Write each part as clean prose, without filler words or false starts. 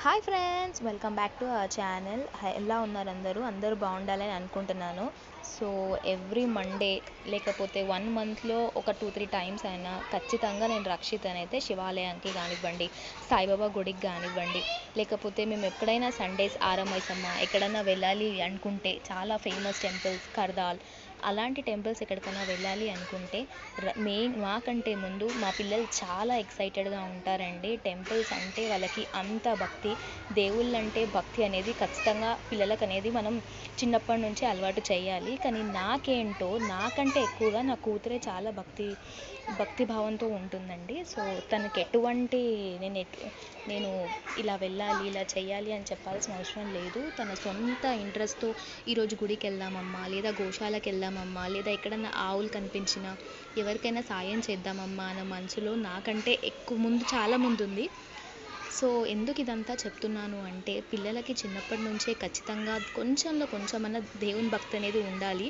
Hi friends, welcome back to our channel. ఎలా ఉన్నారు అందరూ బాగుండాలని అనుకుంటున్నాను. సో ఎవ్రీ మండే లేకపోతే 1 మంత్లో ఒక 2-3 టైమ్స్ అయినా ఖచ్చితంగా నేను రక్షితనైతే శివాలయానికి కానివ్వండి, సాయిబాబా గుడికి కానివ్వండి, లేకపోతే మేము ఎక్కడైనా సండేస్ ఆరమైసమ్మ ఎక్కడైనా వెళ్ళాలి అనుకుంటే చాలా ఫేమస్ టెంపుల్స్ కర్దాల్ అలాంటి టెంపుల్స్ ఎక్కడికైనా వెళ్ళాలి అనుకుంటే మాకంటే ముందు మా పిల్లలు చాలా ఎక్సైటెడ్గా ఉంటారండి. టెంపుల్స్ అంటే వాళ్ళకి అంత భక్తి, దేవుళ్ళంటే భక్తి అనేది ఖచ్చితంగా పిల్లలకు అనేది మనం చిన్నప్పటి నుంచి అలవాటు చేయాలి. కానీ నాకేంటో నాకంటే ఎక్కువగా నా కూతురే చాలా భక్తిభావంతో ఉంటుందండి. సో తనకి ఎటువంటి నేను ఇలా వెళ్ళాలి ఇలా చేయాలి అని చెప్పాల్సిన అవసరం లేదు. తన సొంత ఇంట్రెస్ట్తో ఈరోజు గుడికి వెళ్దామమ్మా, లేదా గోశాలకు వెళ్దామమ్మా, లేదా ఎక్కడన్నా ఆవులు కనిపించినా ఎవరికైనా సాయం చేద్దామమ్మా అన్న మనసులో నాకంటే చాలా ముందు ఉంది. సో ఎందుకు ఇదంతా చెప్తున్నాను అంటే పిల్లలకి చిన్నప్పటి నుంచే ఖచ్చితంగా కొంచెమన్నా దేవుని భక్తి అనేది ఉండాలి.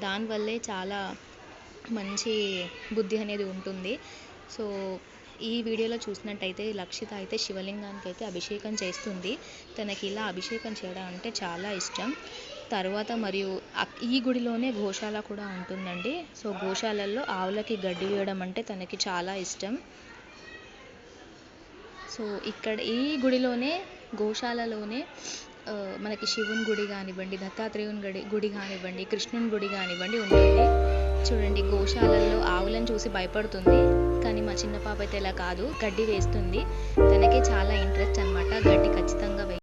దానివల్లే చాలా మంచి బుద్ధి అనేది ఉంటుంది. సో ఈ వీడియోలో చూసినట్టయితే లక్షిత అయితే శివలింగానికి అయితే అభిషేకం చేస్తుంది. తనకి ఇలా అభిషేకం చేయడం అంటే చాలా ఇష్టం. తర్వాత మరియు ఈ గుడిలోనే గోశాల కూడా ఉంటుందండి. సో గోశాలల్లో ఆవులకి గడ్డి వేయడం అంటే తనకి చాలా ఇష్టం. సో ఇక్కడ ఈ గుడిలోనే గోశాలలోనే మనకి శివుని గుడి కానివ్వండి, దత్తాత్రేయుని గుడి కానివ్వండి, కృష్ణుని గుడి కానివ్వండి ఉంటుంది. చూడండి, గోశాలల్లో ఆవులను చూసి భయపడుతుంది. కానీ మా చిన్న పాప అయితే ఇలా కాదు, గడ్డి వేస్తుంది. తనకే చాలా ఇంట్రెస్ట్ అనమాట. గడ్డి ఖచ్చితంగా